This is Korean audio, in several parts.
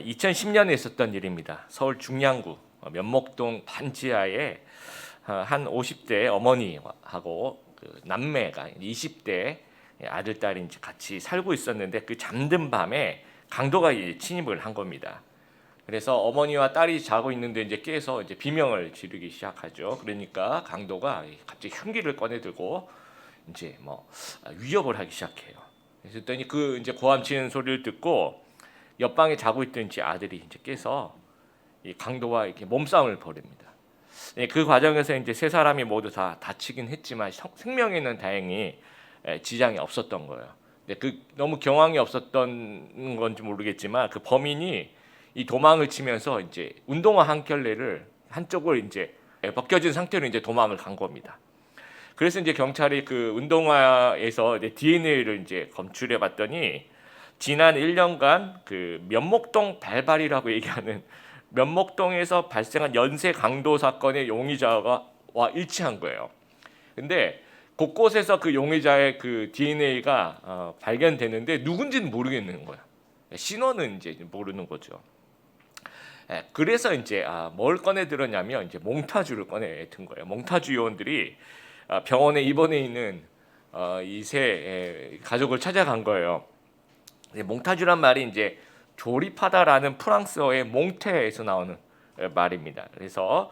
2010년에 있었던 일입니다. 서울 중량구 면목동 반지하에 한 50대 어머니하고 그 남매가 20대 아들 딸이 이제 같이 살고 있었는데 그 잠든 밤에 강도가 침입을 한 겁니다. 그래서 어머니와 딸이 자고 있는데 이제 깨서 이제 비명을 지르기 시작하죠. 그러니까 강도가 갑자기 흉기를 꺼내 들고 이제 위협을 하기 시작해요. 그랬더니 그 이제 고함치는 소리를 듣고 옆방에 자고 있던 제 아들이 이제 깨서 이 강도와 이렇게 몸싸움을 벌입니다. 그 과정에서 이제 세 사람이 모두 다 다치긴 했지만 생명에는 다행히 지장이 없었던 거예요. 근데 그 너무 경황이 없었던 건지 모르겠지만 그 범인이 이 도망을 치면서 이제 운동화 한 켤레를 한쪽을 이제 벗겨진 상태로 이제 도망을 간 겁니다. 그래서 이제 경찰이 그 운동화에서 이제 DNA를 이제 검출해 봤더니 지난 1년간 그 면목동 발발이라고 얘기하는 면목동에서 발생한 연쇄 강도 사건의 용의자와 일치한 거예요. 근데 곳곳에서 그 용의자의 그 DNA가 발견되는데 누군지는 모르겠는 거야. 신원은 이제 모르는 거죠. 그래서 이제 뭘 꺼내 들었냐면 이제 몽타주를 꺼내 든 거예요. 몽타주 요원들이 병원에 입원해 있는 이 세 가족을 찾아간 거예요. 몽타주란 말이 이제 조립하다라는 프랑스어의 몽테에서 나오는 말입니다. 그래서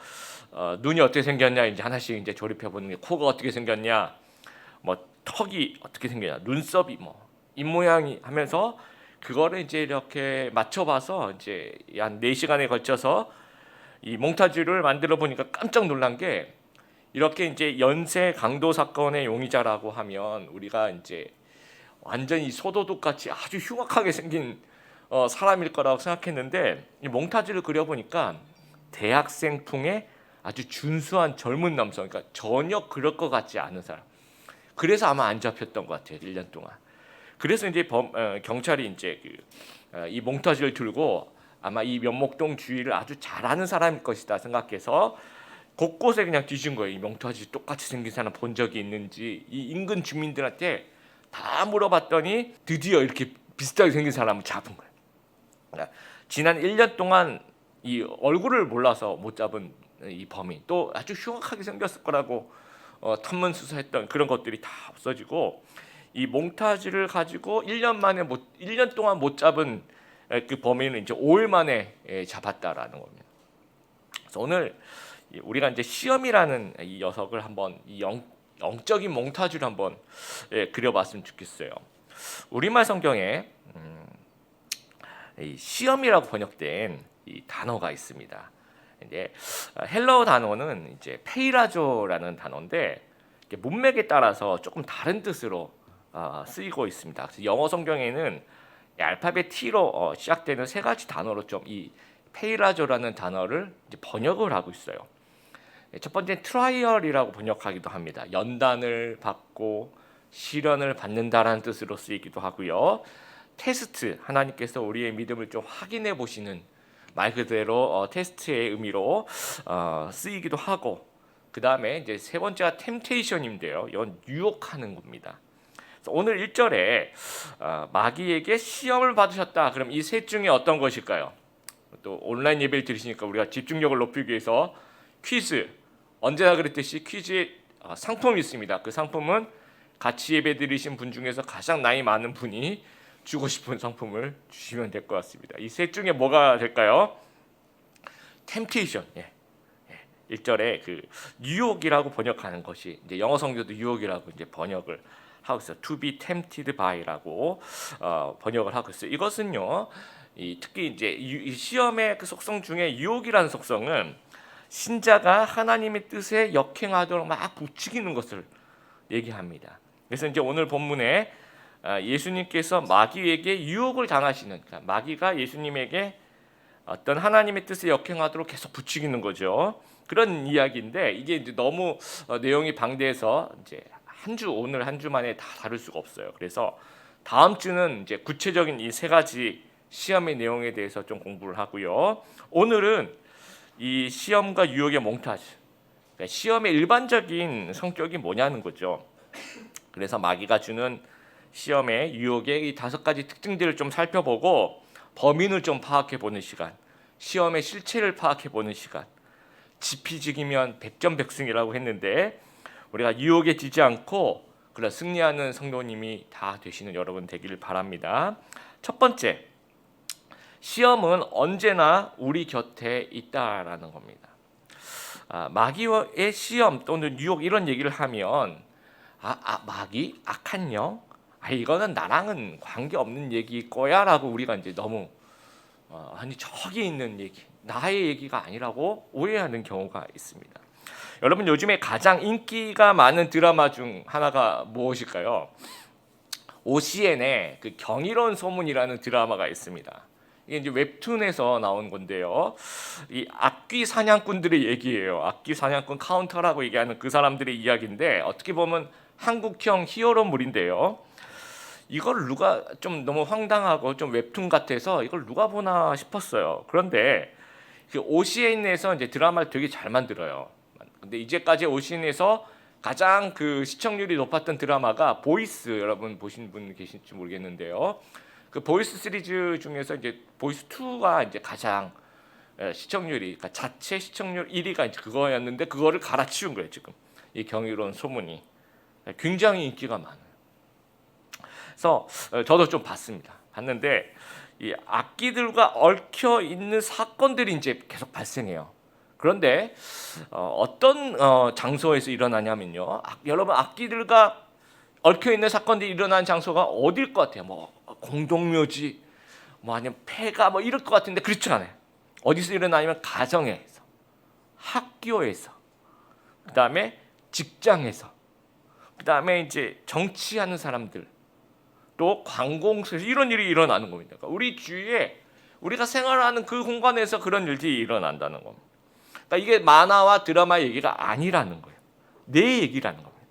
눈이 어떻게 생겼냐 이제 하나씩 이제 조립해 보는 게 코가 어떻게 생겼냐, 턱이 어떻게 생겼냐, 눈썹이 입 모양이 하면서 그거를 이제 이렇게 맞춰봐서 이제 한 4시간에 걸쳐서 이 몽타주를 만들어 보니까 깜짝 놀란 게 이렇게 이제 연쇄 강도 사건의 용의자라고 하면 우리가 이제 완전히 소도둑 같이 아주 흉악하게 생긴 사람일 거라고 생각했는데 이 몽타주를 그려보니까 대학생풍의 아주 준수한 젊은 남성, 그러니까 전혀 그럴 것 같지 않은 사람. 그래서 아마 안 잡혔던 것 같아요, 1년 동안. 그래서 이제 경찰이 이제 이 몽타주를 들고 아마 이 면목동 주위를 아주 잘 아는 사람일 것이다 생각해서 곳곳에 그냥 뒤진 거예요. 이 몽타주 똑같이 생긴 사람 본 적이 있는지 이 인근 주민들한테 다 물어봤더니 드디어 이렇게 비슷하게 생긴 사람을 잡은 거예요. 지난 1년 동안 이 얼굴을 몰라서 못 잡은 이 범인, 또 아주 흉악하게 생겼을 거라고 탐문수사했던 그런 것들이 다 없어지고 이 몽타주를 가지고 1년 동안 못 잡은 그 범인을 이제 5일 만에 잡았다라는 겁니다. 그래서 오늘 우리가 이제 시험이라는 이 녀석을 한번 이 영적인 몽타주를 한번 그려봤으면 좋겠어요. 우리말 성경에 이 시험이라고 번역된 이 단어가 있습니다. 이제 헬라어 단어는 이제 페이라조라는 단어인데 문맥에 따라서 조금 다른 뜻으로 쓰이고 있습니다. 그래서 영어 성경에는 알파벳 T로 시작되는 세 가지 단어로 좀 이 페이라조라는 단어를 이제 번역을 하고 있어요. 첫 번째 트라이얼이라고 번역하기도 합니다. 연단을 받고 시련을 받는다라는 뜻으로 쓰이기도 하고요. 테스트, 하나님께서 우리의 믿음을 좀 확인해 보시는 말 그대로 테스트의 의미로 쓰이기도 하고, 그 다음에 이제 세 번째가 템테이션인데요. 이건 유혹하는 겁니다. 오늘 1절에 마귀에게 시험을 받으셨다. 그럼 이 셋 중에 어떤 것일까요? 또 온라인 예배를 들으시니까 우리가 집중력을 높이기 위해서 퀴즈, 언제나 그랬듯이 퀴즈에 상품이 있습니다. 그 상품은 같이 예배 드리신 분 중에서 가장 나이 많은 분이 주고 싶은 상품을 주시면 될 것 같습니다. 이 셋 중에 뭐가 될까요? 템테이션. 1절에 그 유혹이라고 번역하는 것이 이제 영어 성경도 유혹이라고 이제 번역을 하고 있어요. To be tempted by라고 번역을 하고 있어요. 이것은요, 특히 이제 이 시험의 그 속성 중에 유혹이라는 속성은 신자가 하나님의 뜻에 역행하도록 막 부추기는 것을 얘기합니다. 그래서 이제 오늘 본문에 예수님께서 마귀에게 유혹을 당하시는, 그러니까 마귀가 예수님에게 어떤 하나님의 뜻에 역행하도록 계속 부추기는 거죠. 그런 이야기인데 이게 이제 너무 내용이 방대해서 이제 오늘 한 주만에 다 다룰 수가 없어요. 그래서 다음 주는 이제 구체적인 이 세 가지 시험의 내용에 대해서 좀 공부를 하고요. 오늘은 이 시험과 유혹의 몽타주, 그러니까 시험의 일반적인 성격이 뭐냐는 거죠. 그래서 마귀가 주는 시험의 유혹의 이 5가지 특징들을 좀 살펴보고 범인을 좀 파악해 보는 시간, 시험의 실체를 파악해 보는 시간. 지피지기면 백전백승이라고 했는데 우리가 유혹에 지지 않고 그런 승리하는 성도님이 다 되시는 여러분 되기를 바랍니다. 첫 번째, 시험은 언제나 우리 곁에 있다라는 겁니다. 마귀의 시험 또는 유혹 이런 얘기를 하면 마귀 악한 영, 이거는 나랑은 관계 없는 얘기일 거야라고 우리가 이제 너무 아니 저기 있는 얘기, 나의 얘기가 아니라고 오해하는 경우가 있습니다. 여러분 요즘에 가장 인기가 많은 드라마 중 하나가 무엇일까요? OCN의 그 경이로운 소문이라는 드라마가 있습니다. 이게 이제 웹툰에서 나온 건데요. 이 악귀 사냥꾼들의 얘기예요. 악귀 사냥꾼 카운터라고 얘기하는 그 사람들의 이야기인데 어떻게 보면 한국형 히어로물인데요. 이걸 누가 좀 너무 황당하고 좀 웹툰 같아서 이걸 누가 보나 싶었어요. 그런데 그 OCN에서 이제 드라마를 되게 잘 만들어요. 근데 이제까지 OCN에서 가장 그 시청률이 높았던 드라마가 보이스, 여러분 보신 분 계실지 모르겠는데요. 그 보이스 시리즈 중에서 이제 보이스 2가 이제 가장 시청률이, 그러니까 자체 시청률 1위가 이제 그거였는데 그거를 갈아치운 거예요 지금. 이 경이로운 소문이 굉장히 인기가 많아요. 그래서 저도 좀 봤습니다. 봤는데 이 악기들과 얽혀 있는 사건들이 이제 계속 발생해요. 그런데 어떤 장소에서 일어나냐면요. 여러분 악기들과 얽혀 있는 사건들이 일어나는 장소가 어딜 것 같아요? 뭐 공동묘지, 뭐 아니면 폐가 뭐 이럴 것 같은데 그렇지 않아요. 어디서 일어나냐면 가정에서, 학교에서, 그다음에 직장에서, 그다음에 이제 정치하는 사람들, 또 관공서에서 이런 일이 일어나는 겁니다. 그러니까 우리 주위에 우리가 생활하는 그 공간에서 그런 일들이 일어난다는 겁니다. 그러니까 이게 만화와 드라마 얘기가 아니라는 거예요. 내 얘기라는 겁니다.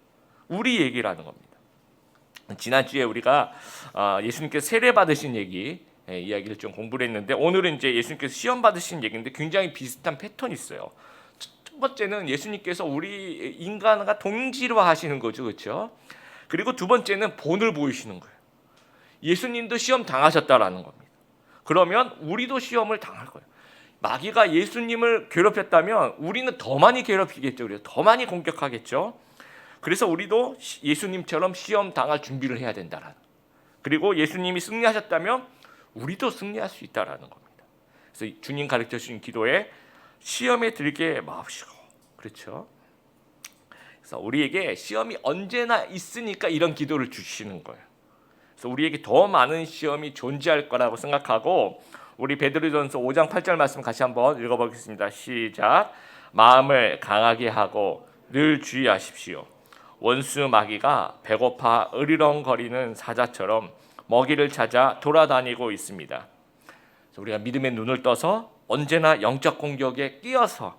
우리 얘기라는 겁니다. 지난주에 우리가 예수님께서 세례 받으신 이야기를 좀 공부를 했는데 오늘은 이제 예수님께서 시험 받으신 얘기인데 굉장히 비슷한 패턴이 있어요. 첫 번째는 예수님께서 우리 인간과 동질화하시는 거죠, 그렇죠? 그리고 두 번째는 본을 보이시는 거예요. 예수님도 시험 당하셨다라는 겁니다. 그러면 우리도 시험을 당할 거예요. 마귀가 예수님을 괴롭혔다면 우리는 더 많이 괴롭히겠죠. 그래서 더 많이 공격하겠죠. 그래서 우리도 예수님처럼 시험 당할 준비를 해야 된다라는. 그리고 예수님이 승리하셨다면 우리도 승리할 수 있다라는 겁니다. 그래서 주님 가르쳐 주신 기도에 시험에 들게 마옵시고, 그렇죠? 그래서 우리에게 시험이 언제나 있으니까 이런 기도를 주시는 거예요. 그래서 우리에게 더 많은 시험이 존재할 거라고 생각하고 우리 베드로전서 5장 8절 말씀 같이 한번 읽어보겠습니다. 시작. 마음을 강하게 하고 늘 주의하십시오. 원수 마귀가 배고파 으리렁거리는 사자처럼 먹이를 찾아 돌아다니고 있습니다. 그래서 우리가 믿음의 눈을 떠서 언제나 영적 공격에 끼어서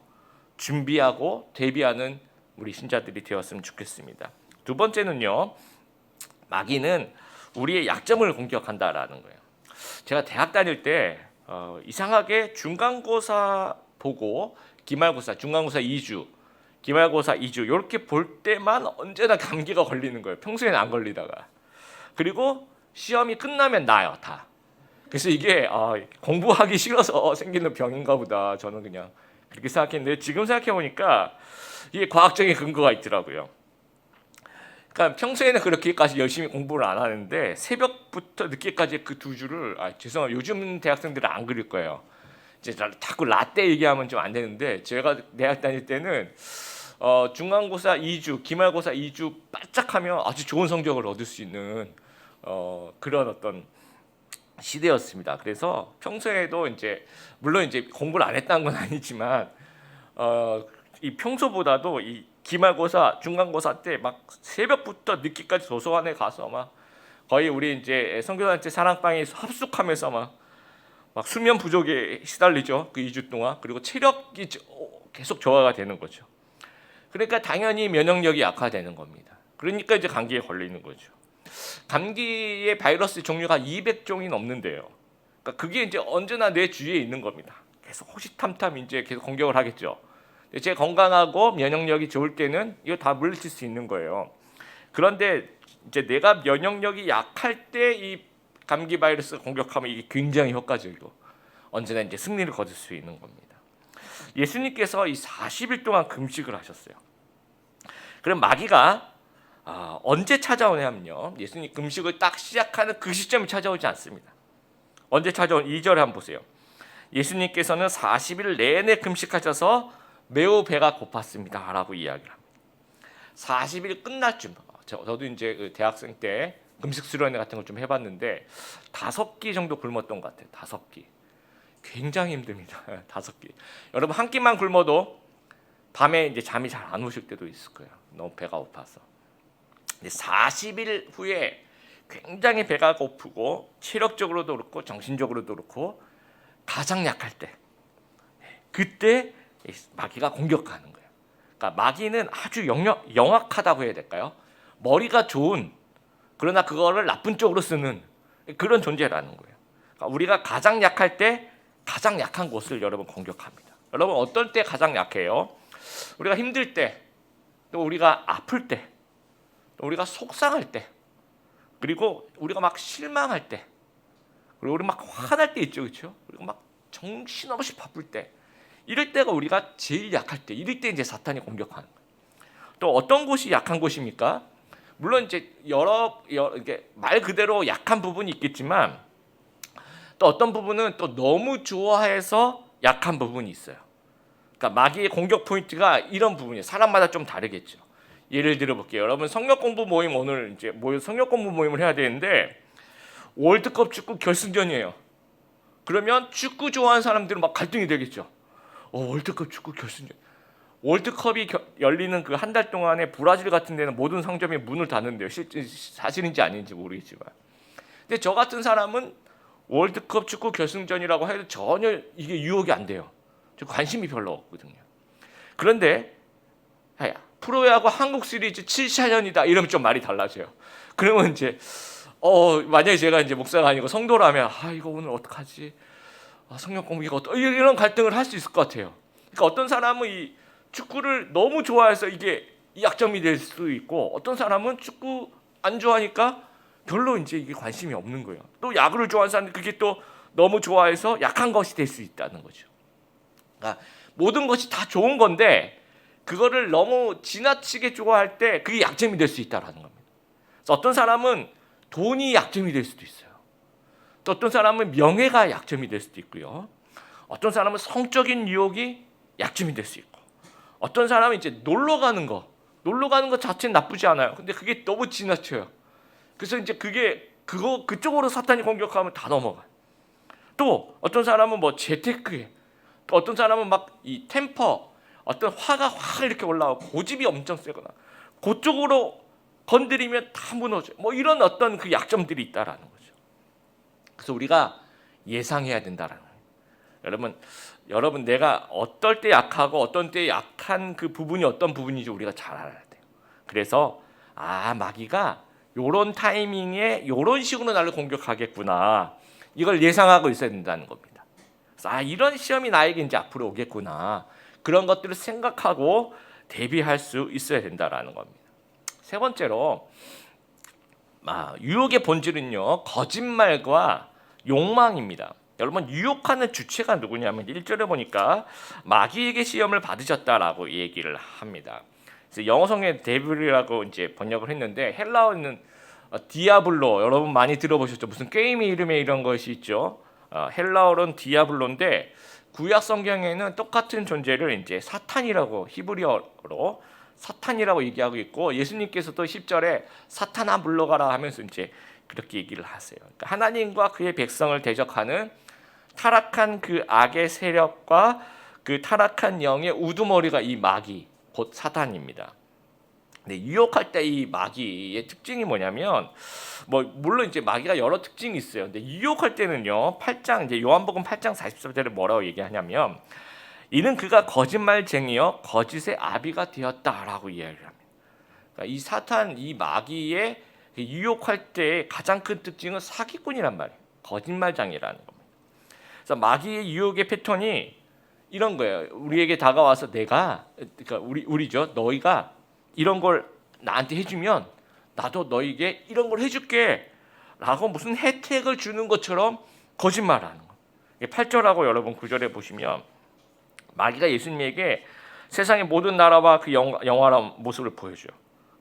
준비하고 대비하는 우리 신자들이 되었으면 좋겠습니다. 두 번째는요. 마귀는 우리의 약점을 공격한다라는 거예요. 제가 대학 다닐 때 이상하게 중간고사 보고 기말고사, 중간고사 2주, 기말고사 2주 이렇게 볼 때만 언제나 감기가 걸리는 거예요. 평소에는 안 걸리다가. 그리고 시험이 끝나면 나요, 다. 그래서 이게 공부하기 싫어서 생기는 병인가 보다. 저는 그냥 그렇게 생각했는데 지금 생각해 보니까 이게 과학적인 근거가 있더라고요. 그러니까 평소에는 그렇게까지 열심히 공부를 안 하는데 새벽부터 늦게까지 그 2주를 죄송해요. 요즘 대학생들은 안 그럴 거예요. 이제 자꾸 라떼 얘기하면 좀 안 되는데 제가 대학 다닐 때는 중간고사 2주, 기말고사 2주 바짝하면 아주 좋은 성적을 얻을 수 있는 그런 어떤 시대였습니다. 그래서 평소에도 이제 물론 이제 공부를 안 했다는 건 아니지만 이 평소보다도 이 기말고사, 중간고사 때 막 새벽부터 늦게까지 도서관에 가서 막 거의 우리 이제 선교단체 사랑방에서 합숙하면서 막 수면 부족에 시달리죠. 그 2주 동안. 그리고 체력이 계속 저하가 되는 거죠. 그러니까 당연히 면역력이 약화되는 겁니다. 그러니까 이제 감기에 걸리는 거죠. 감기의 바이러스 종류가 200종이 넘는데요. 그러니까 그게 이제 언제나 내 주위에 있는 겁니다. 계속 호시탐탐 이제 계속 공격을 하겠죠. 제 건강하고 면역력이 좋을 때는 이거 다 물리칠 수 있는 거예요. 그런데 이제 내가 면역력이 약할 때 이 감기 바이러스가 공격하면 이게 굉장히 효과적이고 언제나 이제 승리를 거둘 수 있는 겁니다. 예수님께서 이 40일 동안 금식을 하셨어요. 그럼 마귀가 언제 찾아오냐면요. 예수님 금식을 딱 시작하는 그 시점이 찾아오지 않습니다. 언제 찾아온 2절에 한번 보세요. 예수님께서는 40일 내내 금식하셔서 매우 배가 고팠습니다 라고 이야기를 합니다. 40일 끝날 쯤, 저도 이제 그 대학생 때 금식 수련회 같은 걸 좀 해봤는데 5끼 정도 굶었던 것 같아요. 5끼. 굉장히 힘듭니다. 5끼. 여러분 한 끼만 굶어도 밤에 이제 잠이 잘 안 오실 때도 있을 거예요. 너무 배가 고파서. 40일 후에 굉장히 배가 고프고 체력적으로도 그렇고 정신적으로도 그렇고 가장 약할 때, 그때 마귀가 공격하는 거예요. 그러니까 마귀는 아주 영악하다고 해야 될까요? 머리가 좋은, 그러나 그거를 나쁜 쪽으로 쓰는 그런 존재라는 거예요. 그러니까 우리가 가장 약할 때 가장 약한 곳을 여러분 공격합니다. 여러분 어떨 때 가장 약해요? 우리가 힘들 때, 또 우리가 아플 때, 또 우리가 속상할 때, 그리고 우리가 막 실망할 때, 그리고 우리 막 화날 때 있죠, 그렇죠? 그리고 막 정신없이 바쁠 때, 이럴 때가 우리가 제일 약할 때, 이럴 때 이제 사탄이 공격하는 거예요. 또 어떤 곳이 약한 곳입니까? 물론 이제 여러 이게 말 그대로 약한 부분이 있겠지만, 또 어떤 부분은 또 너무 좋아해서 약한 부분이 있어요. 그러니까 마귀의 공격 포인트가 이런 부분이에요. 사람마다 좀 다르겠죠. 예를 들어 볼게요. 여러분 성역 공부 모임 오늘 이제 성역 공부 모임을 해야 되는데 월드컵 축구 결승전이에요. 그러면 축구 좋아하는 사람들은 막 갈등이 되겠죠. 월드컵 축구 결승전. 월드컵이 열리는 그 한 달 동안에 브라질 같은 데는 모든 상점이 문을 닫는데요. 사실인지 아닌지 모르겠지만. 근데 저 같은 사람은 월드컵 축구 결승전이라고 해도 전혀 이게 유혹이 안 돼요. 저 관심이 별로 없거든요. 그런데 프로야구 한국 시리즈 7차전이다 이러면 좀 말이 달라져요. 그러면 이제 만약에 제가 이제 목사가 아니고 성도라면 이거 오늘 어떡하지? 성경 공부 이거 이런 갈등을 할 수 있을 것 같아요. 그러니까 어떤 사람은 이 축구를 너무 좋아해서 이게 약점이 될 수도 있고, 어떤 사람은 축구 안 좋아하니까 별로 이제 이게 관심이 없는 거예요. 또 야구를 좋아하는 사람은 그게 또 너무 좋아해서 약한 것이 될 수 있다는 거죠. 그러니까 모든 것이 다 좋은 건데 그거를 너무 지나치게 좋아할 때 그게 약점이 될 수 있다는 겁니다. 그래서 어떤 사람은 돈이 약점이 될 수도 있어요. 또 어떤 사람은 명예가 약점이 될 수도 있고요. 어떤 사람은 성적인 유혹이 약점이 될 수 있고, 어떤 사람은 이제 놀러 가는 거 자체는 나쁘지 않아요. 근데 그게 너무 지나쳐요. 그래서 이제 그쪽으로 사탄이 공격하면 다 넘어가. 또 어떤 사람은 뭐 재테크에, 또 어떤 사람은 막 이 템퍼, 어떤 화가 확 이렇게 올라오고 고집이 엄청 세거나 그쪽으로 건드리면 다 무너져. 뭐 이런 어떤 그 약점들이 있다라는 거죠. 그래서 우리가 예상해야 된다라는 거예요. 여러분 내가 어떨 때 약하고 어떤 때 약한 그 부분이 어떤 부분인지 우리가 잘 알아야 돼요. 그래서 마귀가 요런 타이밍에 요런 식으로 나를 공격하겠구나. 이걸 예상하고 있어야 된다는 겁니다. 그래서 이런 시험이 나에게 이제 앞으로 오겠구나. 그런 것들을 생각하고 대비할 수 있어야 된다라는 겁니다. 세 번째로 유혹의 본질은요, 거짓말과 욕망입니다. 여러분 유혹하는 주체가 누구냐면 1절에 보니까 마귀에게 시험을 받으셨다라고 얘기를 합니다. 그래서 영어 성경에 데빌이라고 이제 번역을 했는데 헬라어는 디아블로, 여러분 많이 들어보셨죠? 무슨 게임의 이름에 이런 것이 있죠. 헬라어로는 디아블로인데 구약 성경에는 똑같은 존재를 이제 사탄이라고, 히브리어로 사탄이라고 얘기하고 있고, 예수님께서도 10절에 사탄아 물러가라 하면서 이제 그렇게 얘기를 하세요. 그러니까 하나님과 그의 백성을 대적하는 타락한 그 악의 세력과 그 타락한 영의 우두머리가 이 마귀, 곧 사탄입니다. 근데 유혹할 때 이 마귀의 특징이 뭐냐면, 물론 이제 마귀가 여러 특징이 있어요. 근데 유혹할 때는요, 8장 이제 요한복음 8장 44절에 뭐라고 얘기하냐면, 이는 그가 거짓말쟁이요 거짓의 아비가 되었다라고 이야기를 합니다. 그러니까 이 사탄, 이 마귀의 유혹할 때 가장 큰 특징은 사기꾼이란 말이에요. 거짓말장이라는 겁니다. 그래서 마귀의 유혹의 패턴이 이런 거예요. 우리에게 다가와서 그러니까 우리죠. 너희가 이런 걸 나한테 해주면 나도 너에게 이런 걸 해줄게 라고 무슨 혜택을 주는 것처럼 거짓말하는 거. 8절하고 여러분 9절에 보시면 마귀가 예수님에게 세상의 모든 나라와 그 영화로운 모습을 보여줘요.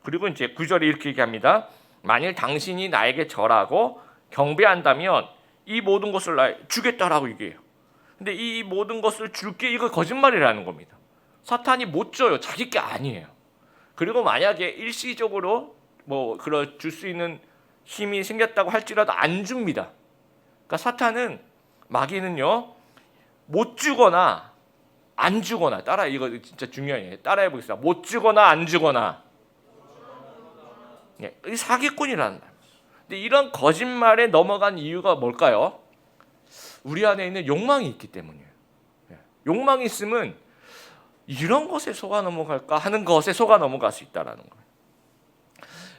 그리고 이제 9절에 이렇게 얘기합니다. 만일 당신이 나에게 절하고 경배한다면 이 모든 것을 나 주겠다라고 얘기해요. 근데 이 모든 것을 줄게, 이거 거짓말이라는 겁니다. 사탄이 못 줘요. 자기 게 아니에요. 그리고 만약에 일시적으로 뭐 그런 줄 수 있는 힘이 생겼다고 할지라도 안 줍니다. 그러니까 사탄은, 마귀는요, 못 주거나 안 주거나, 따라, 이거 진짜 중요해요. 따라해 보겠습니다. 못 주거나 안 주거나. 예, 이 사기꾼이라는 말. 근데 이런 거짓말에 넘어간 이유가 뭘까요? 우리 안에 있는 욕망이 있기 때문이에요. 예, 욕망이 있으면 이런 것에 속아 넘어갈까 하는 것에 속아 넘어갈 수 있다라는 거예요.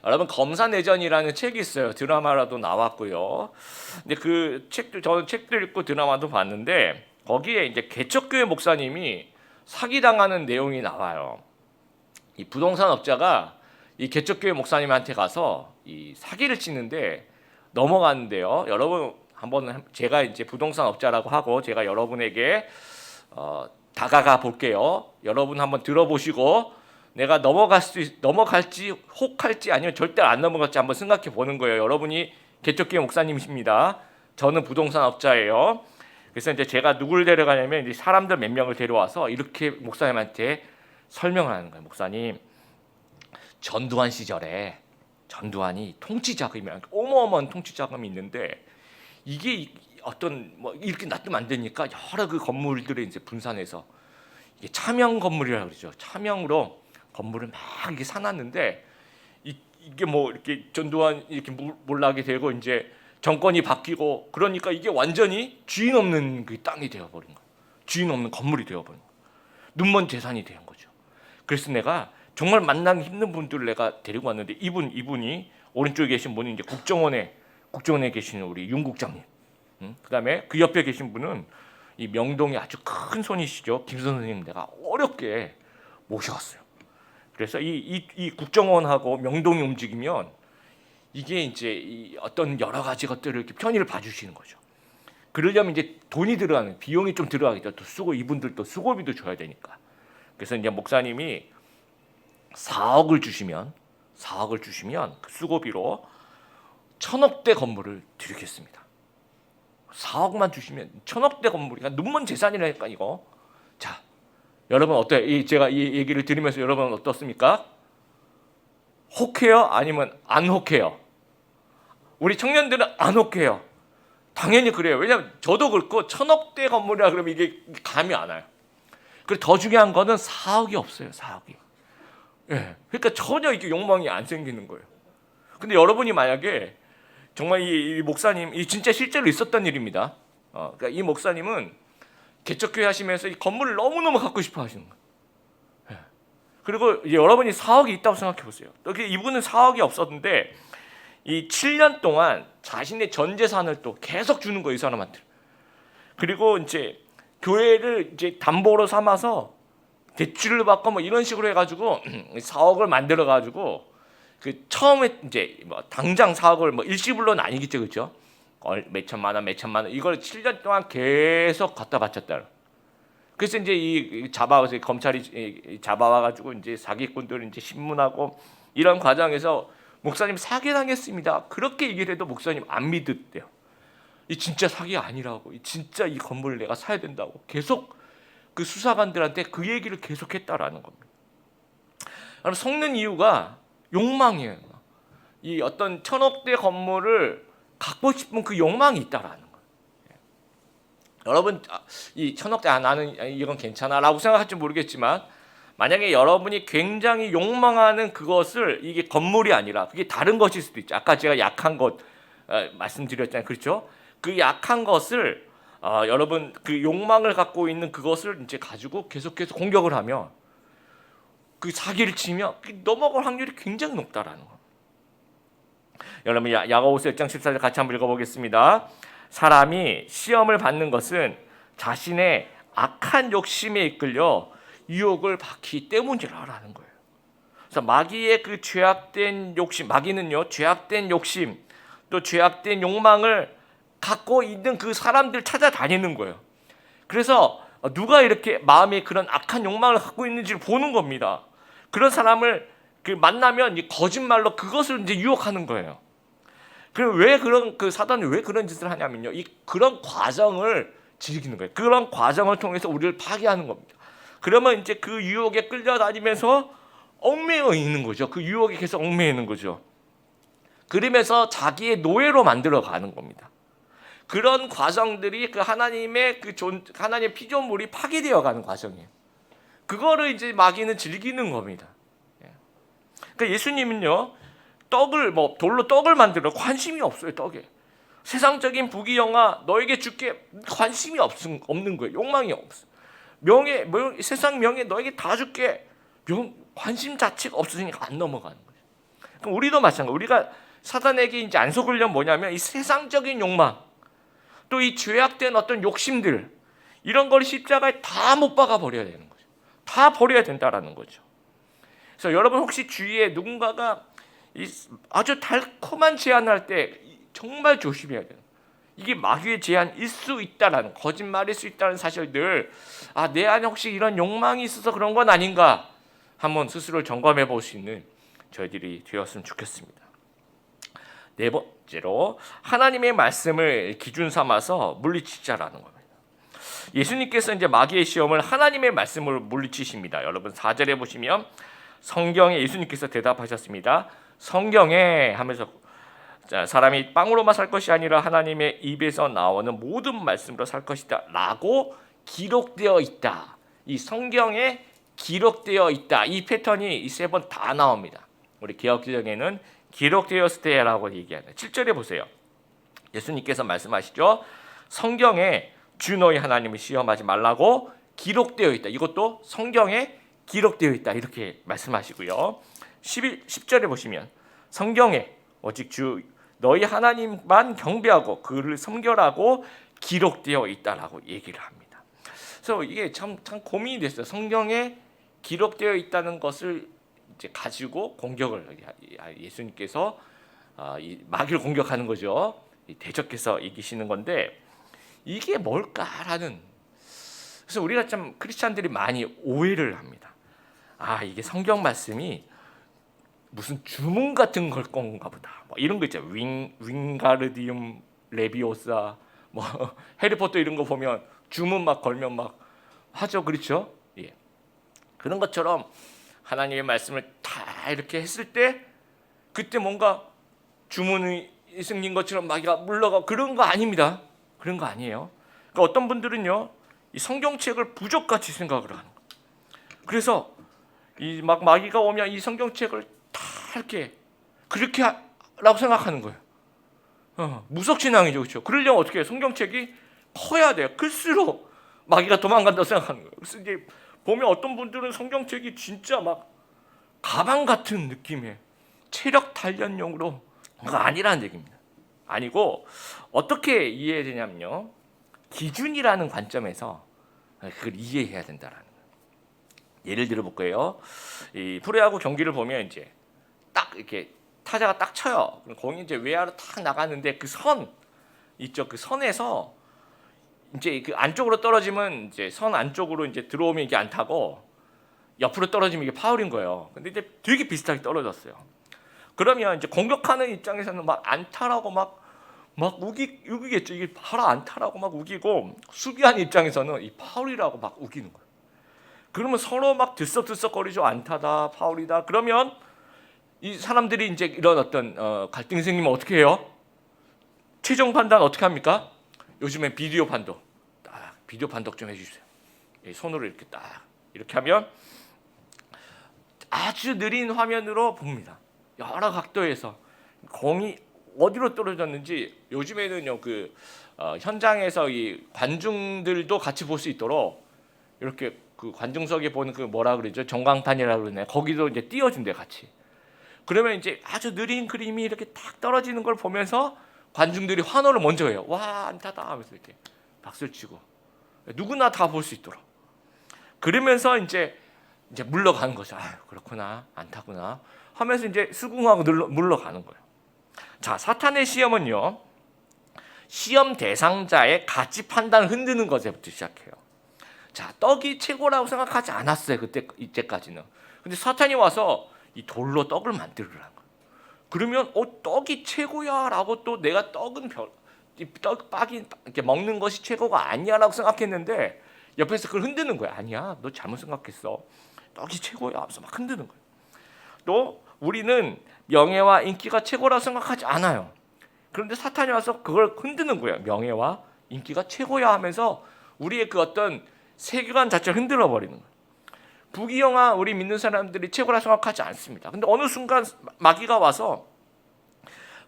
여러분, 검사내전이라는 책이 있어요. 드라마라도 나왔고요. 근데 그 책도, 저는 책도 읽고 드라마도 봤는데 거기에 이제 개척교회 목사님이 사기당하는 내용이 나와요. 이 부동산 업자가 이 개척교회 목사님한테 가서 이 사기를 치는데 넘어갔는데요. 여러분, 한번 제가 이제 부동산 업자라고 하고 제가 여러분에게 다가가 볼게요. 여러분 한번 들어보시고 내가 넘어갈지 혹할지 아니면 절대 안 넘어갈지 한번 생각해 보는 거예요. 여러분이 개척교회 목사님이십니다. 저는 부동산 업자예요. 그래서 이제 제가 누구를 데려가냐면 이제 사람들 몇 명을 데려와서 이렇게 목사님한테 설명을 하는 거예요. 목사님, 전두환 시절에 전두환이 통치 자금이 어마어마한 통치 자금이 있는데 이게 어떤 뭐 이렇게 놔두면 안 되니까 여러 그 건물들을 이제 분산해서 이게 차명 건물이라고 그러죠. 차명으로 건물을 막 이렇게 사놨는데 이게 뭐 이렇게 전두환 이렇게 몰락이 되고 이제 정권이 바뀌고 그러니까 이게 완전히 주인 없는 그 땅이 되어버린 거예요. 주인 없는 건물이 되어버린 거예요. 눈먼 재산이 된 거죠. 그래서 내가 정말 만나기 힘든 분들을 내가 데리고 왔는데 이분이 오른쪽에 계신 분이 이제 국정원에 계시는 우리 윤 국장님. 그다음에 그 옆에 계신 분은 이 명동에 아주 큰 손이시죠. 김 선생님 내가 어렵게 모셔왔어요. 그래서 이 국정원하고 명동이 움직이면 이게 이제 이 어떤 여러 가지 것들을 이렇게 편의를 봐주시는 거죠. 그러려면 이제 돈이 들어가는 비용이 좀 들어가겠죠. 또 이분들도 수고비도 줘야 되니까. 그래서 이제 목사님이 4억을 주시면 그 수고비로 1,000억대 건물을 드리겠습니다. 4억만 주시면 1,000억대 건물이니까 눈먼 재산이라니까 이거. 자, 여러분 어때요? 제가 이 얘기를 들으면서 여러분은 어떻습니까? 혹해요? 아니면 안 혹해요? 우리 청년들은 안 혹해요. 당연히 그래요. 왜냐하면 저도 그렇고 1,000억대 건물이라 그러면 이게 감이 안 와요. 그리고 더 중요한 거는 4억이 없어요. 4억이. 예, 그러니까 전혀 이게 욕망이 안 생기는 거예요. 근데 여러분이 만약에 정말 이 목사님, 이 진짜 실제로 있었던 일입니다. 그러니까 이 목사님은 개척교회 하시면서 이 건물을 너무너무 갖고 싶어 하시는 거예요. 예. 그리고 여러분이 4억이 있다고 생각해 보세요. 이분은 4억이 없었는데 이 7년 동안 자신의 전 재산을 또 계속 주는 거예요, 이 사람한테. 그리고 이제 교회를 이제 담보로 삼아서 대출을 받고 뭐 이런 식으로 해가지고 4억을 만들어 가지고 그 처음에 이제 뭐 당장 4억을 뭐 일시불로는 아니겠죠, 그렇죠? 몇 천만 원 이걸 7년 동안 계속 갖다 바쳤다. 그래서 이제 이 잡아와서 검찰이 잡아와가지고 이제 사기꾼들 이제 신문하고 이런 과정에서 목사님 사기당했습니다. 그렇게 얘기를 해도 목사님 안 믿었대요. 이 진짜 사기가 아니라고, 진짜 이 건물을 내가 사야 된다고 계속 그 수사관들한테 그 얘기를 계속했다라는 겁니다. 그럼 속는 이유가 욕망이에요. 이 어떤 1,000억대 건물을 갖고 싶은 그 욕망이 있다라는 거예요. 여러분, 이 1,000억대 나는 이건 괜찮아라고 생각할지 모르겠지만 만약에 여러분이 굉장히 욕망하는 그것을 이게 건물이 아니라 그게 다른 것일 수도 있죠. 아까 제가 약한 것 말씀드렸잖아요, 그렇죠? 그 약한 것을 여러분 그 욕망을 갖고 있는 그것을 이제 가지고 계속해서 공격을 하면 그 사기를 치면 넘어갈 확률이 굉장히 높다라는 거. 여러분 야고보서 1장 14절 같이 한번 읽어보겠습니다. 사람이 시험을 받는 것은 자신의 악한 욕심에 이끌려 유혹을 받기 때문이라는 거예요. 그래서 마귀의 그 죄악된 욕심, 마귀는요 죄악된 욕심 또 죄악된 욕망을 갖고 있는 그 사람들 찾아다니는 거예요. 그래서 누가 이렇게 마음에 그런 악한 욕망을 갖고 있는지를 보는 겁니다. 그런 사람을 만나면 이 거짓말로 그것을 이제 유혹하는 거예요. 그럼 왜 그런 사단이 왜 그런 짓을 하냐면요, 그런 과정을 즐기는 거예요. 그런 과정을 통해서 우리를 파괴하는 겁니다. 그러면 이제 그 유혹에 끌려다니면서 얽매여 있는 거죠. 그 유혹에 계속 얽매여 있는 거죠. 그러면서 자기의 노예로 만들어 가는 겁니다. 그런 과정들이 하나님의 하나님의 피조물이 파괴되어 가는 과정이에요. 그거를 이제 마귀는 즐기는 겁니다. 그러니까 예수님은요, 돌로 떡을 만들어 관심이 없어요. 떡에 세상적인 부귀영화 너에게 줄게 관심이 없는 거예요. 욕망이 없어. 세상 명예 너에게 다 줄게 관심 자체가 없으니까 안 넘어가는 거죠. 그럼 우리도 마찬가지. 우리가 사단에게 이제 안 속으려면 뭐냐면 이 세상적인 욕망, 또 이 죄악된 어떤 욕심들, 이런 걸 십자가에 다 못 박아 버려야 되는 거죠. 다 버려야 된다라는 거죠. 그래서 여러분 혹시 주위에 누군가가 아주 달콤한 제안할 때 정말 조심해야 돼요. 이게 마귀의 제안일 수 있다라는, 거짓말일 수 있다는 사실들, 내 안에 혹시 이런 욕망이 있어서 그런 건 아닌가 한번 스스로를 점검해 볼 수 있는 저희들이 되었으면 좋겠습니다. 네 번째로 하나님의 말씀을 기준 삼아서 물리치자라는 겁니다. 예수님께서 이제 마귀의 시험을 하나님의 말씀으로 물리치십니다. 여러분 4절에 보시면 성경에 예수님께서 대답하셨습니다. 성경에 하면서 사람이 빵으로만 살 것이 아니라 하나님의 입에서 나오는 모든 말씀으로 살 것이다 라고 기록되어 있다. 이 성경에 기록되어 있다. 이 패턴이 이 세 번 다 나옵니다. 우리 개역기정에는 기록되었을 때라고 얘기하는 7절에 보세요. 예수님께서 말씀하시죠. 성경에 주 너희 하나님을 시험하지 말라고 기록되어 있다. 이것도 성경에 기록되어 있다. 이렇게 말씀하시고요. 10절에 보시면 성경에 오직 주 너희 하나님만 경배하고 그를 섬겨라고 기록되어 있다라고 얘기를 합니다. 그래서 이게 참 고민이 됐어요. 성경에 기록되어 있다는 것을 이제 가지고 공격을 예수님께서 마귀를 공격하는 거죠. 대적해서 이기시는 건데 이게 뭘까라는, 그래서 우리가 참 크리스찬들이 많이 오해를 합니다. 이게 성경 말씀이 무슨 주문 같은 걸 건가 보다. 뭐 이런 거 있죠. 윙가르디움 레비오사, 뭐 해리포터 이런 거 보면 주문 막 걸면 막 하죠, 그렇죠? 예. 그런 것처럼 하나님의 말씀을 다 이렇게 했을 때 그때 뭔가 주문이 생긴 것처럼 마귀가 물러가, 그런 거 아닙니다. 그런 거 아니에요. 그러니까 어떤 분들은요, 이 성경책을 부족같이 생각을 하는 거예요. 그래서 막 마귀가 오면 이 성경책을 다 이렇게 그렇게 라고 생각하는 거예요. 무속신앙이죠, 그렇죠? 그러려면 어떻게 해요? 성경책이 커야 돼요. 클수록 마귀가 도망간다고 생각하는 거예요. 그래서 이제 보면 어떤 분들은 성경책이 진짜 막 가방 같은 느낌의 체력 단련용으로 그거 아니라는 얘기입니다. 아니고 어떻게 이해해야 되냐면요, 기준이라는 관점에서 그걸 이해해야 된다라는 거예요. 예를 들어 볼게요. 이 프로야구 경기를 보면 이제 딱 이렇게 타자가 딱 쳐요. 그럼 공이 이제 외야로 탁 나가는데 그 선 있죠. 그 선에서 이제 그 안쪽으로 떨어지면 이제 선 안쪽으로 이제 들어오면 이게 안타고 옆으로 떨어지면 이게 파울인 거예요. 근데 이제 되게 비슷하게 떨어졌어요. 그러면 이제 공격하는 입장에서는 막 안타라고 막 우기겠죠. 이게 바로 안타라고 막 우기고, 수비하는 입장에서는 이 파울이라고 막 우기는 거예요. 그러면 서로 막 들썩들썩거리죠. 안타다, 파울이다. 그러면 이 사람들이 이제 이런 어떤 갈등이 생기면 어떻게 해요? 최종 판단 어떻게 합니까? 요즘에 비디오 판독, 딱 비디오 판독 좀 해주세요. 손으로 이렇게 딱 이렇게 하면 아주 느린 화면으로 봅니다. 여러 각도에서 공이 어디로 떨어졌는지. 요즘에는요, 현장에서 이 관중들도 같이 볼 수 있도록 이렇게 그 관중석에 보는 그 뭐라 그러죠? 전광판이라고 그러네. 거기도 이제 띄워준대 같이. 그러면 이제 아주 느린 그림이 이렇게 탁 떨어지는 걸 보면서 관중들이 환호를 먼저 해요. 와, 안타다 하면서 이렇게 박수를 치고, 누구나 다 볼 수 있도록. 그러면서 이제 물러가는 거죠. 그렇구나, 안타구나 하면서 이제 수긍하고 물러가는 거예요. 자, 사탄의 시험은요, 시험 대상자의 가치 판단을 흔드는 것에부터 시작해요. 자, 떡이 최고라고 생각하지 않았어요. 이때까지는. 근데 사탄이 와서 이 돌로 떡을 만들으라는 거예요. 그러면 떡이 최고야라고, 또 내가 떡이 이렇게 먹는 것이 최고가 아니야라고 생각했는데 옆에서 그걸 흔드는 거야. 아니야, 너 잘못 생각했어. 떡이 최고야 하면서 막 흔드는 거예요. 또 우리는 명예와 인기가 최고라고 생각하지 않아요. 그런데 사탄이 와서 그걸 흔드는 거예요. 명예와 인기가 최고야 하면서 우리의 그 어떤 세계관 자체를 흔들어 버리는 거예요. 부귀영화 우리 믿는 사람들이 최고라 생각하지 않습니다. 근데 어느 순간 마귀가 와서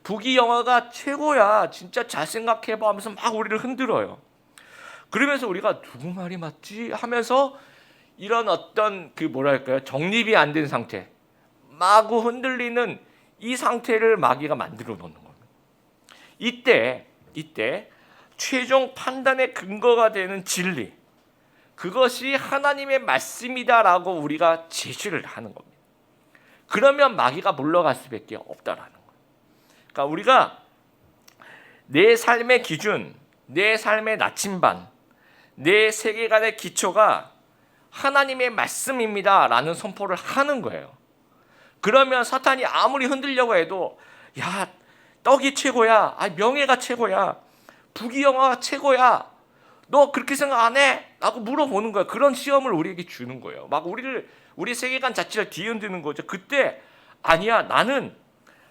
부귀영화가 최고야, 진짜 잘 생각해봐 하면서 막 우리를 흔들어요. 그러면서 우리가 누구 말이 맞지 하면서 이런 어떤 그 뭐랄까요, 정립이 안 된 상태, 마구 흔들리는 이 상태를 마귀가 만들어 놓는 겁니다. 이때 최종 판단의 근거가 되는 진리, 그것이 하나님의 말씀이다라고 우리가 제시를 하는 겁니다. 그러면 마귀가 물러갈 수밖에 없다라는 거예요. 그러니까 우리가 내 삶의 기준, 내 삶의 나침반, 내 세계관의 기초가 하나님의 말씀입니다라는 선포를 하는 거예요. 그러면 사탄이 아무리 흔들려고 해도, 야, 떡이 최고야, 명예가 최고야, 부귀영화가 최고야, 너 그렇게 생각 안 해? 라고 물어보는 거야. 그런 시험을 우리에게 주는 거예요. 막 우리 세계관 자체를 뒤흔드는 거죠. 그때 아니야, 나는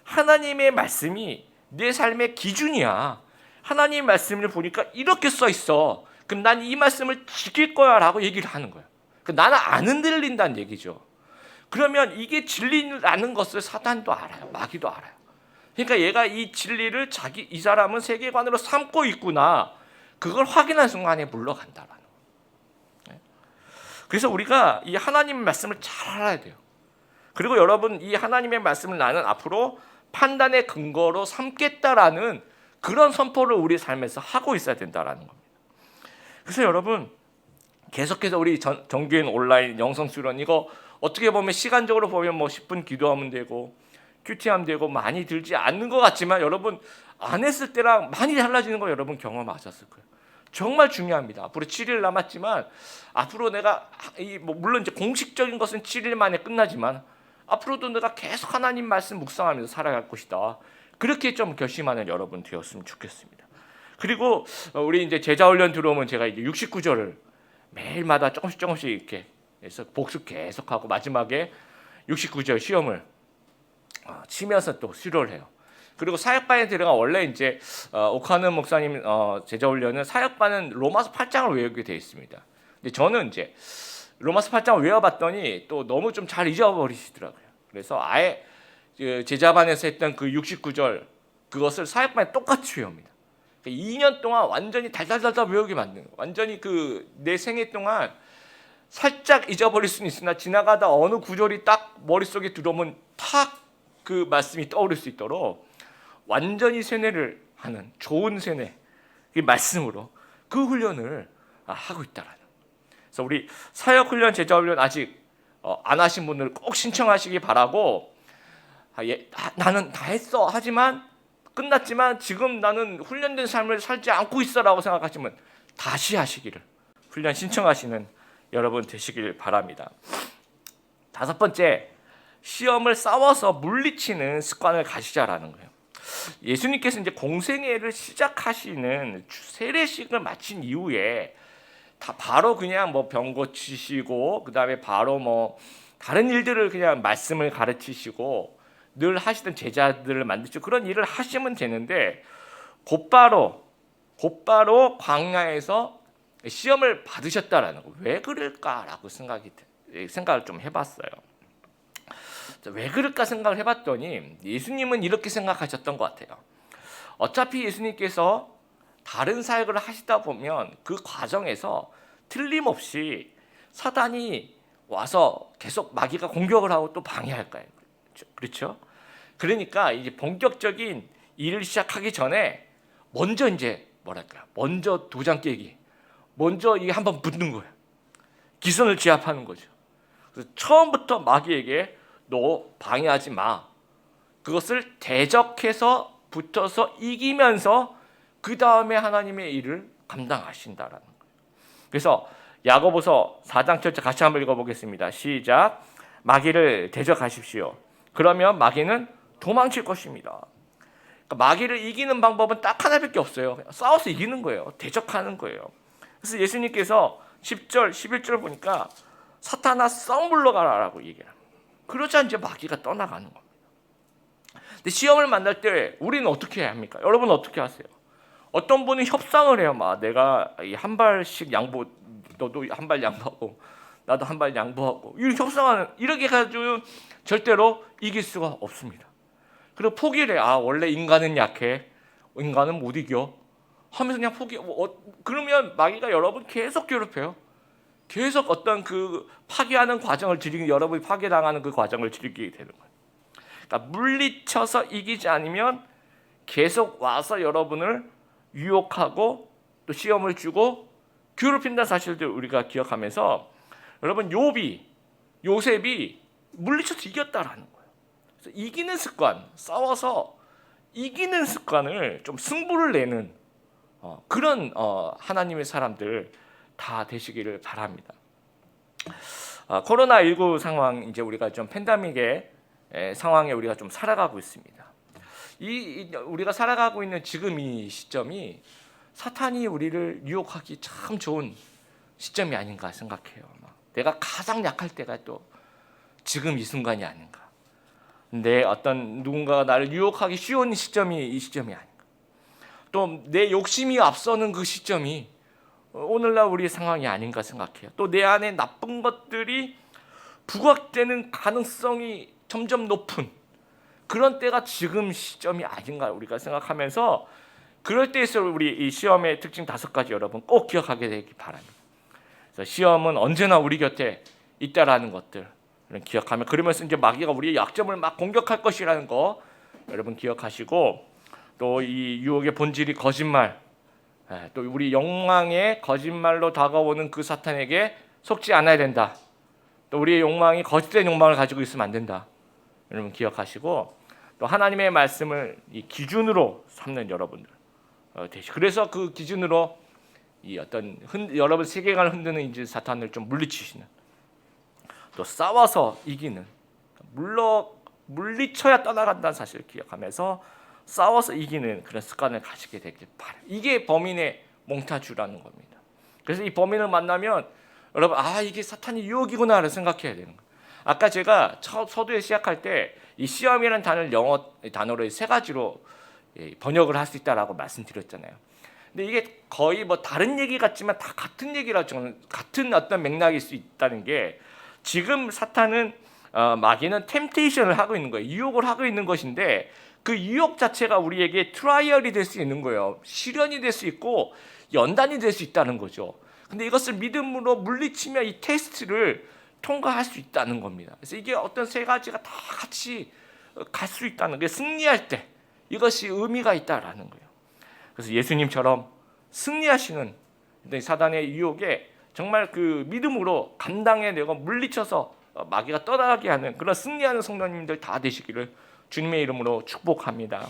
하나님의 말씀이 내 삶의 기준이야. 하나님의 말씀을 보니까 이렇게 써 있어. 그럼 난 이 말씀을 지킬 거야 라고 얘기를 하는 거예요. 나는 안 흔들린다는 얘기죠. 그러면 이게 진리라는 것을 사탄도 알아요. 마귀도 알아요. 그러니까 얘가 이 진리를 이 사람은 세계관으로 삼고 있구나, 그걸 확인한 순간에 물러간다라는 거예요. 그래서 우리가 이 하나님의 말씀을 잘 알아야 돼요. 그리고 여러분, 이 하나님의 말씀을 나는 앞으로 판단의 근거로 삼겠다라는 그런 선포를 우리 삶에서 하고 있어야 된다라는 겁니다. 그래서 여러분, 계속해서 우리 정규인 온라인 영성 수련, 이거 어떻게 보면 시간적으로 보면 뭐 10분 기도하면 되고 큐티하면 되고 많이 들지 않는 것 같지만, 여러분 안 했을 때랑 많이 달라지는 거 여러분 경험하셨을 거예요. 정말 중요합니다. 앞으로 7일 남았지만, 앞으로 내가 물론 이제 공식적인 것은 7일 만에 끝나지만 앞으로도 내가 계속 하나님 말씀 묵상하면서 살아갈 것이다, 그렇게 좀 결심하는 여러분 되었으면 좋겠습니다. 그리고 우리 이제 제자 훈련 들어오면 제가 이제 69절을 매일마다 조금씩 이렇게 해서 복습 계속하고 마지막에 69절 시험을 치면서 또 수료를 해요. 그리고 사역반에 들어가, 원래 이제 오카는 목사님 제자 훈련은 사역반은 로마서 8장을 외우게 되어 있습니다. 근데 저는 이제 로마서 8장을 외워봤더니 또 너무 좀 잘 잊어버리시더라고요. 그래서 아예 제자반에서 했던 그 69절 그것을 사역반에 똑같이 외웁니다. 2년 동안 완전히 달달달달 외우게 만드는 거예요. 완전히 내 생애 동안 살짝 잊어버릴 수는 있으나 지나가다 어느 구절이 딱 머릿속에 들어오면 탁 그 말씀이 떠오를 수 있도록 완전히 세뇌를 하는 좋은 세뇌, 이 말씀으로 그 훈련을 하고 있다라는. 그래서 우리 사역 훈련, 제자 훈련 아직 안 하신 분들 꼭 신청하시기 바라고. 나는 다 했어, 하지만 끝났지만 지금 나는 훈련된 삶을 살지 않고 있어라고 생각하시면 다시 하시기를, 훈련 신청하시는 여러분 되시길 바랍니다. 5번째, 시험을 싸워서 물리치는 습관을 가지자라는 거예요. 예수님께서 이제 공생애를 시작하시는 세례식을 마친 이후에 바로 그냥 뭐 병 고치시고, 그 다음에 바로 뭐 다른 일들을 그냥 말씀을 가르치시고 늘 하시던 제자들을 만드시고 그런 일을 하시면 되는데, 곧바로 광야에서 시험을 받으셨다라는 거. 왜 그럴까라고 생각을 좀 해봤어요. 왜 그럴까 생각을 해봤더니 예수님은 이렇게 생각하셨던 것 같아요. 어차피 예수님께서 다른 사역을 하시다 보면 그 과정에서 틀림없이 사단이 와서 계속 마귀가 공격을 하고 또 방해할 거예요. 그렇죠? 그러니까 이제 본격적인 일을 시작하기 전에 먼저 이제 먼저 도장 깨기, 먼저 이게 한번 붙는 거예요. 기선을 제압하는 거죠. 그래서 처음부터 마귀에게 너 방해하지 마, 그것을 대적해서 붙어서 이기면서 그 다음에 하나님의 일을 감당하신다라는 거예요. 그래서 야고보서 4장 7절 같이 한번 읽어보겠습니다. 시작. 마귀를 대적하십시오. 그러면 마귀는 도망칠 것입니다. 그러니까 마귀를 이기는 방법은 딱 하나밖에 없어요. 싸워서 이기는 거예요. 대적하는 거예요. 그래서 예수님께서 10절, 11절 보니까 사탄아 썩 물러가라라고 얘기를 합니다. 그러자 이제 마귀가 떠나가는 겁니다. 근데 시험을 만날 때 우리는 어떻게 해야 합니까? 여러분 어떻게 하세요? 어떤 분은 협상을 해요. 막 내가 한 발씩 양보, 너도 한 발 양보하고 나도 한 발 양보하고 이렇게 협상하는, 이렇게 가지고 절대로 이길 수가 없습니다. 그리고 포기를 해. 아 원래 인간은 약해, 인간은 못 이겨 하면서 그냥 포기. 그러면 마귀가 여러분 계속 괴롭혀요. 계속 어떤 그 파괴하는 과정을 즐기는, 여러분이 파괴당하는 그 과정을 즐기게 되는 거예요. 그러니까 물리쳐서 이기지 않으면 계속 와서 여러분을 유혹하고 또 시험을 주고 괴롭힌다는 사실들 우리가 기억하면서, 여러분 요셉이 물리쳐서 이겼다라는 거예요. 그래서 이기는 습관, 싸워서 이기는 습관을 좀 승부를 내는 그런 하나님의 사람들 다 되시기를 바랍니다. 코로나19 상황, 이제 우리가 좀 팬데믹의 상황에 우리가 좀 살아가고 있습니다. 우리가 살아가고 있는 지금 이 시점이 사탄이 우리를 유혹하기 참 좋은 시점이 아닌가 생각해요. 내가 가장 약할 때가 또 지금 이 순간이 아닌가. 내 어떤 누군가가 나를 유혹하기 쉬운 시점이 이 시점이 아닌가. 또 내 욕심이 앞서는 그 시점이 오늘날 우리의 상황이 아닌가 생각해요. 또 내 안에 나쁜 것들이 부각되는 가능성이 점점 높은 그런 때가 지금 시점이 아닌가 우리가 생각하면서, 그럴 때일수록 우리 이 시험의 특징 5가지 여러분 꼭 기억하게 되기 바랍니다. 그래서 시험은 언제나 우리 곁에 있다라는 것들 기억하면, 그러면서 이제 마귀가 우리의 약점을 막 공격할 것이라는 거 여러분 기억하시고, 또 이 유혹의 본질이 거짓말, 또 우리 욕망의 거짓말로 다가오는 그 사탄에게 속지 않아야 된다. 또 우리의 욕망이 거짓된 욕망을 가지고 있으면 안 된다. 여러분 기억하시고, 또 하나님의 말씀을 이 기준으로 삼는 여러분들 되시. 그래서 그 기준으로 이 어떤 여러분 세계관을 흔드는 이제 사탄을 좀 물리치시는, 또 싸워서 이기는, 물리쳐야 떠나간다는 사실을 기억하면서 싸워서 이기는 그런 습관을 가지게 되길 바라요. 이게 범인의 몽타주라는 겁니다. 그래서 이 범인을 만나면 여러분 이게 사탄의 유혹이구나를 생각해야 되는 거예요. 아까 제가 서두에 시작할 때 이 시험이라는 단어를 영어 단어로 3가지로 번역을 할 수 있다라고 말씀드렸잖아요. 근데 이게 거의 뭐 다른 얘기 같지만 다 같은 얘기라, 저는 같은 어떤 맥락일 수 있다는 게, 지금 사탄은 마귀는 템테이션을 하고 있는 거예요. 유혹을 하고 있는 것인데, 그 유혹 자체가 우리에게 트라이얼이 될 수 있는 거예요. 시련이 될 수 있고 연단이 될 수 있다는 거죠. 근데 이것을 믿음으로 물리치면 이 테스트를 통과할 수 있다는 겁니다. 그래서 이게 어떤 3가지가 다 같이 갈 수 있다는 게, 승리할 때 이것이 의미가 있다라는 거예요. 그래서 예수님처럼 승리하시는 사단의 유혹에 정말 그 믿음으로 감당해내고 물리쳐서 마귀가 떠나게 하는 그런 승리하는 성도님들 다 되시기를 주님의 이름으로 축복합니다.